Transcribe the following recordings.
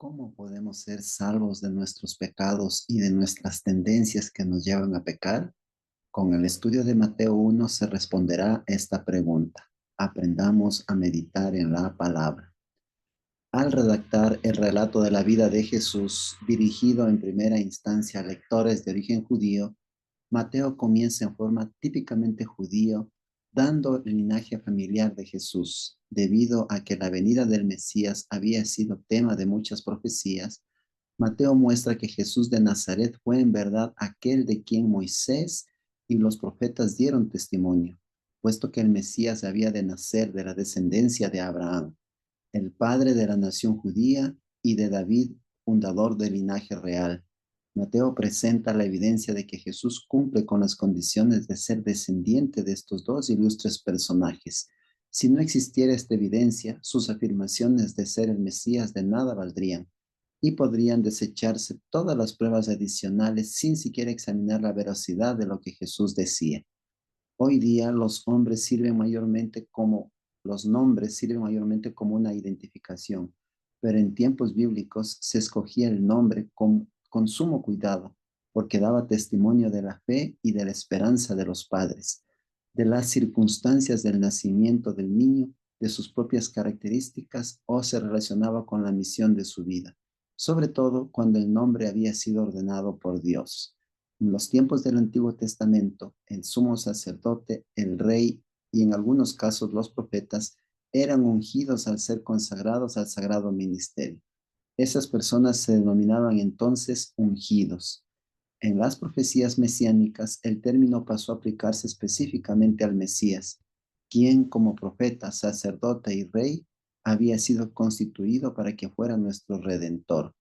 ¿Cómo podemos ser salvos de nuestros pecados y de nuestras tendencias que nos llevan a pecar? Con el estudio de Mateo 1 se responderá esta pregunta. Aprendamos a meditar en la palabra. Al redactar el relato de la vida de Jesús, dirigido en primera instancia a lectores de origen judío, Mateo comienza en forma típicamente judío, dando el linaje familiar de Jesús. Debido a que la venida del Mesías había sido tema de muchas profecías, Mateo muestra que Jesús de Nazaret fue en verdad aquel de quien Moisés y los profetas dieron testimonio, puesto que el Mesías había de nacer de la descendencia de Abraham, el padre de la nación judía, y de David, fundador del linaje real. Mateo presenta la evidencia de que Jesús cumple con las condiciones de ser descendiente de estos dos ilustres personajes. Si no existiera esta evidencia, sus afirmaciones de ser el Mesías de nada valdrían y podrían desecharse todas las pruebas adicionales sin siquiera examinar la veracidad de lo que Jesús decía. Hoy día los nombres sirven mayormente como una identificación, pero en tiempos bíblicos se escogía el nombre con sumo cuidado, porque daba testimonio de la fe y de la esperanza de los padres, de las circunstancias del nacimiento del niño, de sus propias características o se relacionaba con la misión de su vida, sobre todo cuando el nombre había sido ordenado por Dios. En los tiempos del Antiguo Testamento, el sumo sacerdote, el rey y en algunos casos los profetas eran ungidos al ser consagrados al sagrado ministerio. Esas personas se denominaban entonces ungidos. En las profecías mesiánicas, el término pasó a aplicarse específicamente al Mesías, quien como profeta, sacerdote y rey había sido constituido para que fuera nuestro redentor.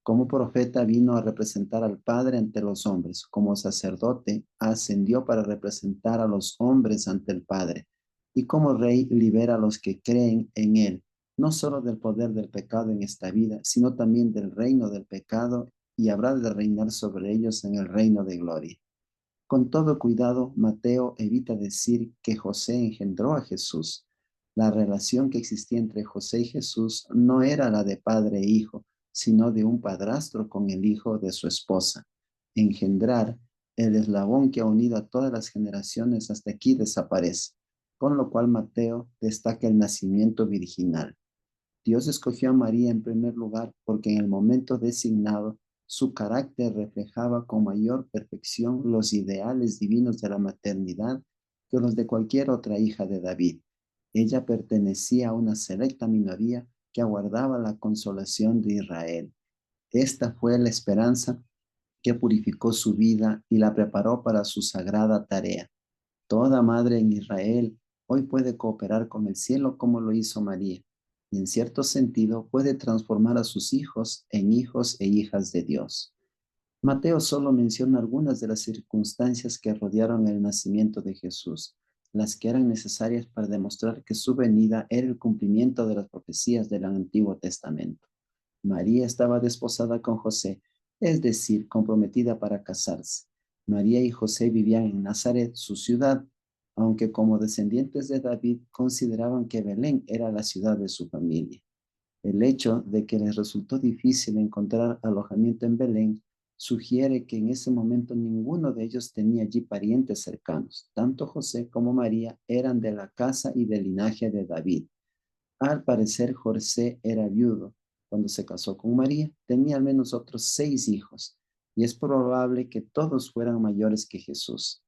Como profeta vino a representar al Padre ante los hombres. Como sacerdote ascendió para representar a los hombres ante el Padre. Y como rey libera a los que creen en él, no solo del poder del pecado en esta vida, sino también del reino del pecado y habrá de reinar sobre ellos en el reino de gloria. Con todo cuidado, Mateo evita decir que José engendró a Jesús. La relación que existía entre José y Jesús no era la de padre e hijo, sino de un padrastro con el hijo de su esposa. Engendrar, el eslabón que ha unido a todas las generaciones hasta aquí desaparece, con lo cual Mateo destaca el nacimiento virginal. Dios escogió a María en primer lugar porque en el momento designado su carácter reflejaba con mayor perfección los ideales divinos de la maternidad que los de cualquier otra hija de David. Ella pertenecía a una selecta minoría que aguardaba la consolación de Israel. Esta fue la esperanza que purificó su vida y la preparó para su sagrada tarea. Toda madre en Israel hoy puede cooperar con el cielo como lo hizo María, y en cierto sentido puede transformar a sus hijos en hijos e hijas de Dios. Mateo solo menciona algunas de las circunstancias que rodearon el nacimiento de Jesús, las que eran necesarias para demostrar que su venida era el cumplimiento de las profecías del Antiguo Testamento. María estaba desposada con José, es decir, comprometida para casarse. María y José vivían en Nazaret, su ciudad, aunque como descendientes de David consideraban que Belén era la ciudad de su familia. El hecho de que les resultó difícil encontrar alojamiento en Belén sugiere que en ese momento ninguno de ellos tenía allí parientes cercanos. Tanto José como María eran de la casa y del linaje de David. Al parecer, José era viudo. Cuando se casó con María, tenía al menos otros 6 hijos, y es probable que todos fueran mayores que Jesús.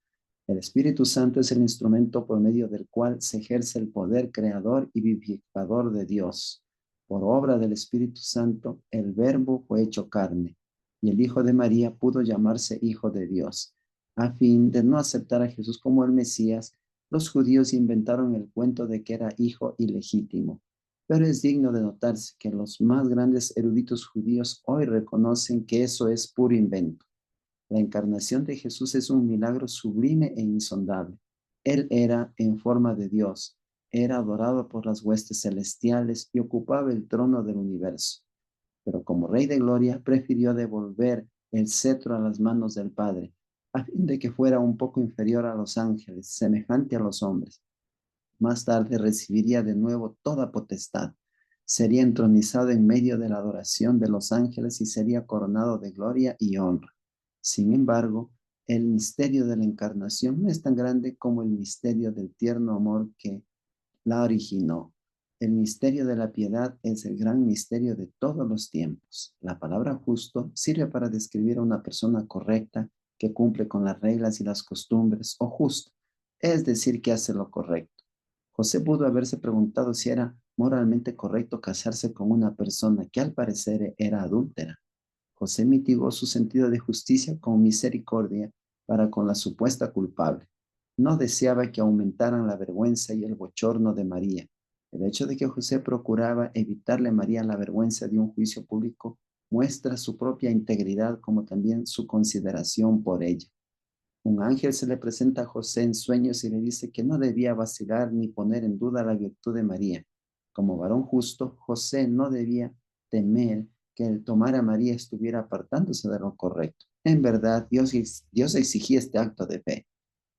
El Espíritu Santo es el instrumento por medio del cual se ejerce el poder creador y vivificador de Dios. Por obra del Espíritu Santo, el Verbo fue hecho carne, y el Hijo de María pudo llamarse Hijo de Dios. A fin de no aceptar a Jesús como el Mesías, los judíos inventaron el cuento de que era hijo ilegítimo, pero es digno de notarse que los más grandes eruditos judíos hoy reconocen que eso es puro invento. La encarnación de Jesús es un milagro sublime e insondable. Él era en forma de Dios, era adorado por las huestes celestiales y ocupaba el trono del universo. Pero como Rey de Gloria prefirió devolver el cetro a las manos del Padre, a fin de que fuera un poco inferior a los ángeles, semejante a los hombres. Más tarde recibiría de nuevo toda potestad. Sería entronizado en medio de la adoración de los ángeles y sería coronado de gloria y honra. Sin embargo, el misterio de la encarnación no es tan grande como el misterio del tierno amor que la originó. El misterio de la piedad es el gran misterio de todos los tiempos. La palabra justo sirve para describir a una persona correcta que cumple con las reglas y las costumbres, o justo, es decir, que hace lo correcto. José pudo haberse preguntado si era moralmente correcto casarse con una persona que al parecer era adúltera. José mitigó su sentido de justicia con misericordia para con la supuesta culpable. No deseaba que aumentaran la vergüenza y el bochorno de María. El hecho de que José procuraba evitarle a María la vergüenza de un juicio público muestra su propia integridad como también su consideración por ella. Un ángel se le presenta a José en sueños y le dice que no debía vacilar ni poner en duda la virtud de María. Como varón justo, José no debía temer que el tomar a María estuviera apartándose de lo correcto. En verdad, Dios exigía este acto de fe.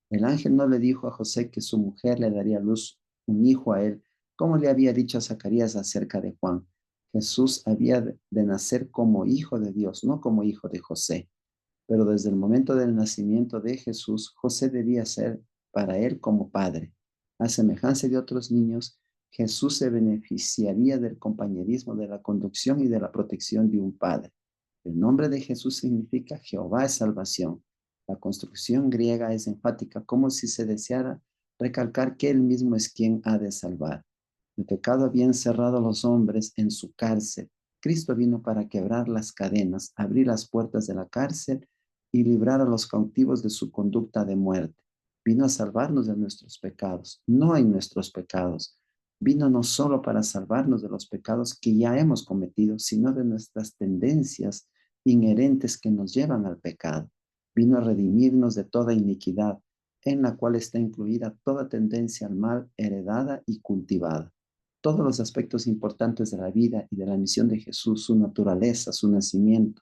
El ángel no le dijo a José que su mujer le daría a luz un hijo a él, como le había dicho a Zacarías acerca de Juan. Jesús había de nacer como hijo de Dios, no como hijo de José. Pero desde el momento del nacimiento de Jesús, José debía ser para él como padre. A semejanza de otros niños, Jesús se beneficiaría del compañerismo, de la conducción y de la protección de un padre. El nombre de Jesús significa Jehová es salvación. La construcción griega es enfática, como si se deseara recalcar que él mismo es quien ha de salvar. El pecado había encerrado a los hombres en su cárcel. Cristo vino para quebrar las cadenas, abrir las puertas de la cárcel y librar a los cautivos de su conducta de muerte. Vino a salvarnos de nuestros pecados, no en nuestros pecados. Vino no solo para salvarnos de los pecados que ya hemos cometido, sino de nuestras tendencias inherentes que nos llevan al pecado. Vino a redimirnos de toda iniquidad, en la cual está incluida toda tendencia al mal heredada y cultivada. Todos los aspectos importantes de la vida y de la misión de Jesús, su naturaleza, su nacimiento,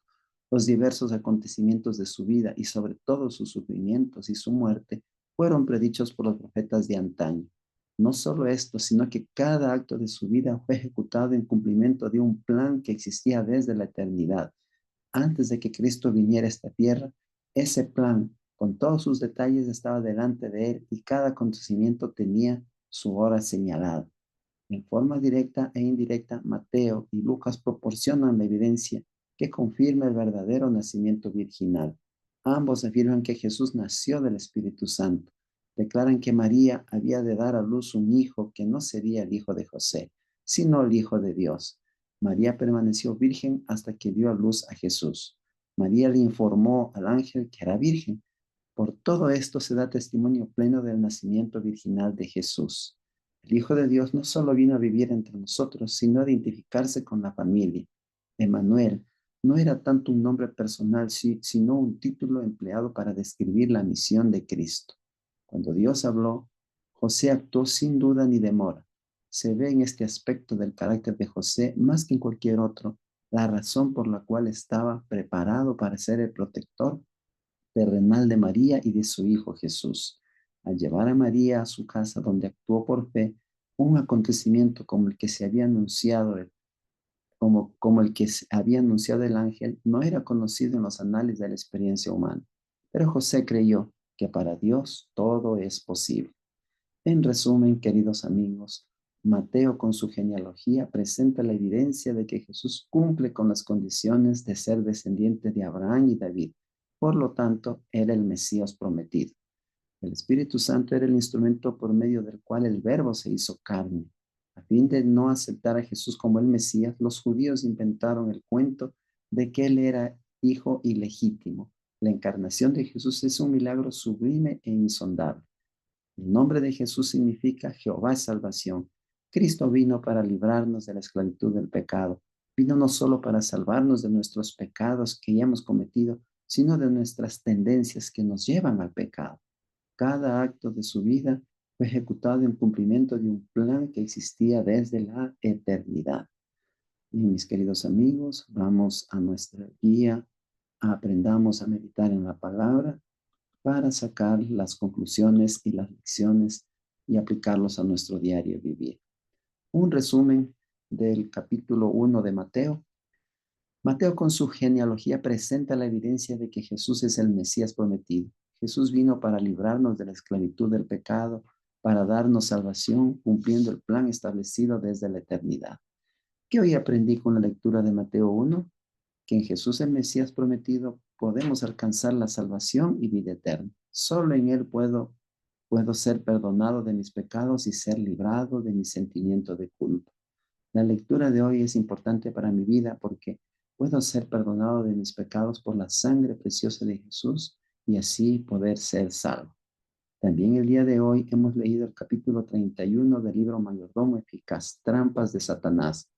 los diversos acontecimientos de su vida y sobre todo sus sufrimientos y su muerte fueron predichos por los profetas de antaño. No solo esto, sino que cada acto de su vida fue ejecutado en cumplimiento de un plan que existía desde la eternidad. Antes de que Cristo viniera a esta tierra, ese plan, con todos sus detalles, estaba delante de él y cada acontecimiento tenía su hora señalada. En forma directa e indirecta, Mateo y Lucas proporcionan la evidencia que confirma el verdadero nacimiento virginal. Ambos afirman que Jesús nació del Espíritu Santo. Declaran que María había de dar a luz un hijo que no sería el hijo de José, sino el hijo de Dios. María permaneció virgen hasta que dio a luz a Jesús. María le informó al ángel que era virgen. Por todo esto se da testimonio pleno del nacimiento virginal de Jesús. El Hijo de Dios no solo vino a vivir entre nosotros, sino a identificarse con la familia. Emmanuel no era tanto un nombre personal, sino un título empleado para describir la misión de Cristo. Cuando Dios habló, José actuó sin duda ni demora. Se ve en este aspecto del carácter de José, más que en cualquier otro, la razón por la cual estaba preparado para ser el protector terrenal de María y de su Hijo Jesús. Al llevar a María a su casa donde actuó por fe, un acontecimiento como el que se había anunciado, como el que se había anunciado el ángel, no era conocido en los anales de la experiencia humana. Pero José creyó que para Dios todo es posible. En resumen, queridos amigos, Mateo con su genealogía presenta la evidencia de que Jesús cumple con las condiciones de ser descendiente de Abraham y David. Por lo tanto, era el Mesías prometido. El Espíritu Santo era el instrumento por medio del cual el Verbo se hizo carne. A fin de no aceptar a Jesús como el Mesías, los judíos inventaron el cuento de que él era hijo ilegítimo. La encarnación de Jesús es un milagro sublime e insondable. El nombre de Jesús significa Jehová es salvación. Cristo vino para librarnos de la esclavitud del pecado. Vino no solo para salvarnos de nuestros pecados que ya hemos cometido, sino de nuestras tendencias que nos llevan al pecado. Cada acto de su vida fue ejecutado en cumplimiento de un plan que existía desde la eternidad. Y mis queridos amigos, vamos a nuestra guía, aprendamos a meditar en la palabra para sacar las conclusiones y las lecciones y aplicarlos a nuestro diario vivir. Un resumen del capítulo 1 de Mateo. Mateo con su genealogía presenta la evidencia de que Jesús es el Mesías prometido. Jesús vino para librarnos de la esclavitud del pecado, para darnos salvación, cumpliendo el plan establecido desde la eternidad. ¿Qué hoy aprendí con la lectura de Mateo 1? Que en Jesús el Mesías prometido podemos alcanzar la salvación y vida eterna. Solo en Él puedo ser perdonado de mis pecados y ser librado de mi sentimiento de culpa. La lectura de hoy es importante para mi vida porque puedo ser perdonado de mis pecados por la sangre preciosa de Jesús y así poder ser salvo. También el día de hoy hemos leído el capítulo 31 del libro Mayordomo Eficaz, Trampas de Satanás.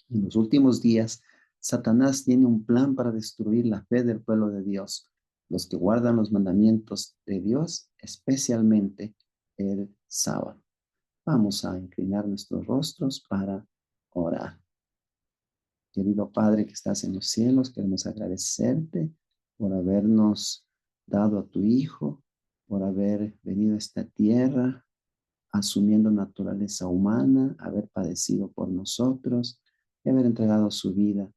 En los últimos días, Satanás tiene un plan para destruir la fe del pueblo de Dios, los que guardan los mandamientos de Dios, especialmente el sábado. Vamos a inclinar nuestros rostros para orar. Querido Padre que estás en los cielos, queremos agradecerte por habernos dado a tu Hijo, por haber venido a esta tierra asumiendo naturaleza humana, haber padecido por nosotros y haber entregado su vida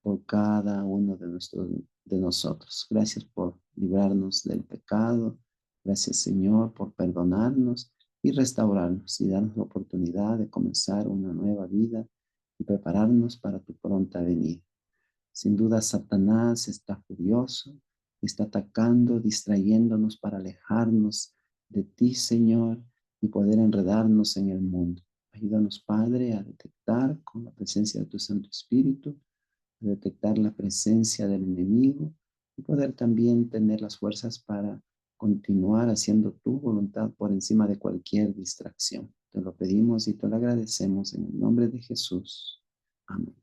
por cada uno de nosotros. Gracias por librarnos del pecado. Gracias, Señor, por perdonarnos y restaurarnos y darnos la oportunidad de comenzar una nueva vida y prepararnos para tu pronta venida. Sin duda, Satanás está furioso, está atacando, distrayéndonos para alejarnos de ti, Señor, y poder enredarnos en el mundo. Ayúdanos, Padre, a detectar con la presencia de tu Santo Espíritu, a detectar la presencia del enemigo y poder también tener las fuerzas para continuar haciendo tu voluntad por encima de cualquier distracción. Te lo pedimos y te lo agradecemos en el nombre de Jesús. Amén.